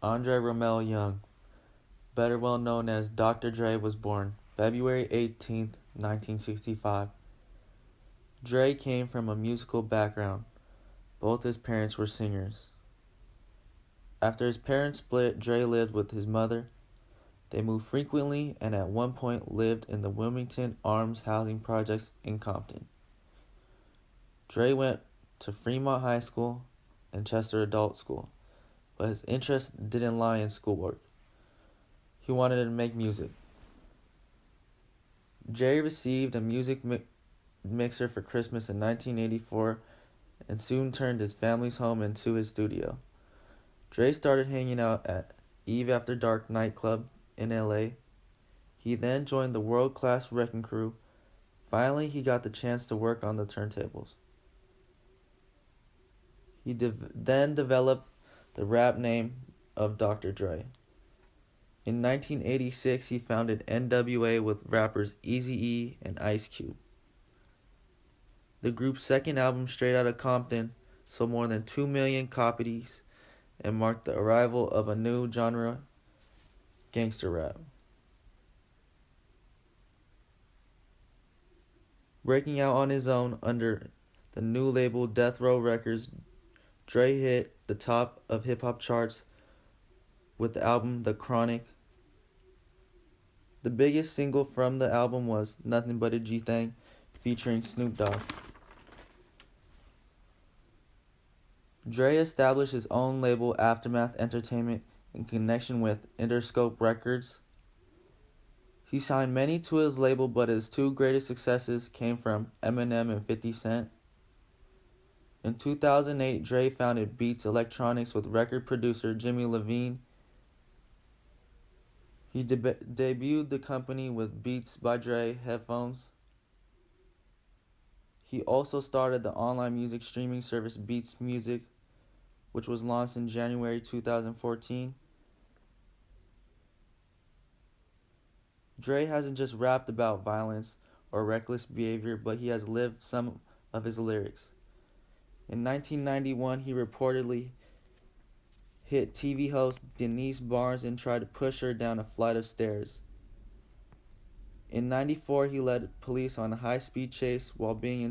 Andre Romel Young, better well known as Dr. Dre, was born February 18, 1965. Dre came from a musical background. Both his parents were singers. After his parents split, Dre lived with his mother. They moved frequently and at one point lived in the Wilmington Arms housing projects in Compton. Dre went to Fremont High School and Chester Adult School, but his interest didn't lie in schoolwork. He wanted to make music. Dre received a music mixer for Christmas in 1984 and soon turned his family's home into his studio. Dre started hanging out at Eve After Dark nightclub in LA. He then joined the world-class Wrecking Crew. Finally, he got the chance to work on the turntables. He then developed the rap name of Dr. Dre. In 1986, he founded NWA with rappers Eazy-E and Ice Cube. The group's second album, Straight Outta Compton, sold more than 2 million copies and marked the arrival of a new genre, gangster rap. Breaking out on his own under the new label Death Row Records, Dre hit the top of hip-hop charts with the album The Chronic. The biggest single from the album was Nothing But a G-Thang, featuring Snoop Dogg. Dre established his own label, Aftermath Entertainment, in connection with Interscope Records. He signed many to his label, but his two greatest successes came from Eminem and 50 Cent. In 2008, Dre founded Beats Electronics with record producer Jimmy Iovine. He debuted the company with Beats by Dre headphones. He also started the online music streaming service Beats Music, which was launched in January 2014. Dre hasn't just rapped about violence or reckless behavior, but he has lived some of his lyrics. In 1991, he reportedly hit TV host Denise Barnes and tried to push her down a flight of stairs. In 1994, he led police on a high-speed chase while being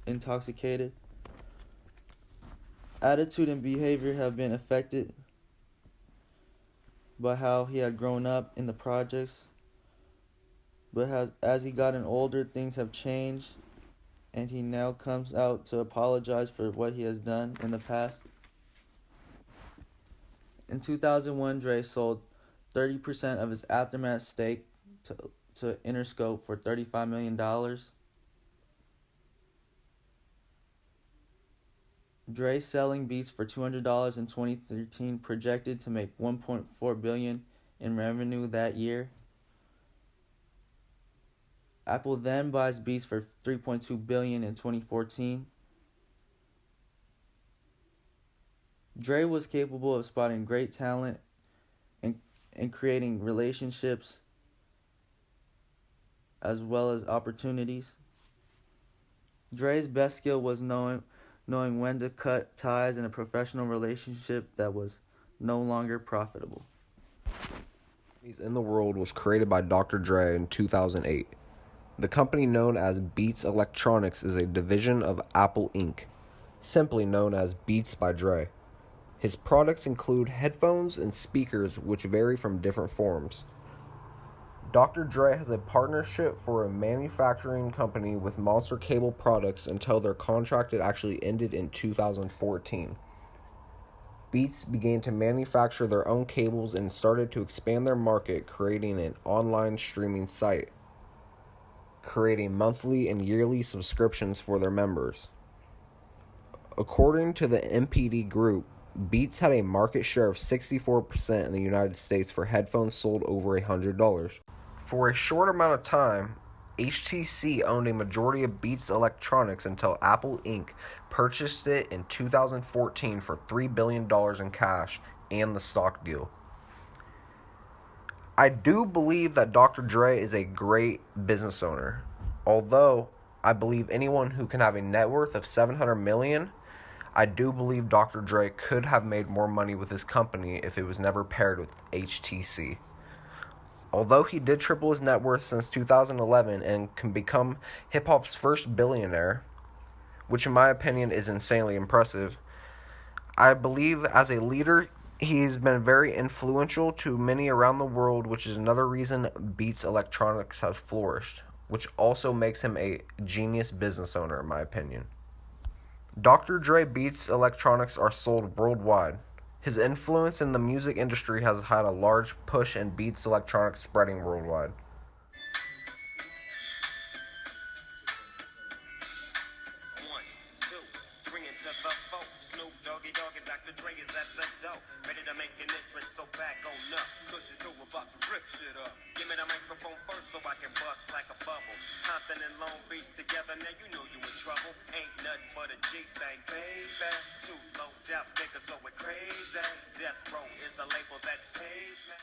intoxicated. Attitude and behavior have been affected by how he had grown up in the projects, but as he gotten older, things have changed, and he now comes out to apologize for what he has done in the past. In 2001, Dre sold 30% of his Aftermath stake to Interscope for $35 million. Dre selling Beats for $200 in 2013, projected to make $1.4 billion in revenue that year. Apple then buys Beats for $3.2 billion in 2014. Dre was capable of spotting great talent and creating relationships as well as opportunities. Dre's best skill was knowing when to cut ties in a professional relationship that was no longer profitable. In the World was created by Dr. Dre in 2008. The company known as Beats Electronics is a division of Apple Inc., simply known as Beats by Dre. His products include headphones and speakers, which vary from different forms. Dr. Dre has a partnership for a manufacturing company with Monster Cable Products until their contract actually ended in 2014. Beats began to manufacture their own cables and started to expand their market, creating an online streaming site, creating monthly and yearly subscriptions for their members. According to the MPD Group, Beats had a market share of 64% in the United States for headphones sold over $100. For a short amount of time, HTC owned a majority of Beats Electronics until Apple Inc. purchased it in 2014 for $3 billion in cash and the stock deal. I do believe that Dr. Dre is a great business owner. Although I believe anyone who can have a net worth of $700 million, I do believe Dr. Dre could have made more money with his company if it was never paired with HTC. Although he did triple his net worth since 2011 and can become hip hop's first billionaire, which in my opinion is insanely impressive, I believe as a leader, he's been very influential to many around the world, which is another reason Beats Electronics has flourished, which also makes him a genius business owner, in my opinion. Dr. Dre Beats Electronics are sold worldwide. His influence in the music industry has had a large push in Beats Electronics spreading worldwide. Dr. Dre is at the door, ready to make an entrance, so back on up. Cause you know we're about to rip shit up. Give me the microphone first so I can bust like a bubble. Compton and Long Beach together, now you know you in trouble. Ain't nothing but a G-thing, baby. Too low death niggas, so we're crazy. Death Row is the label that pays me.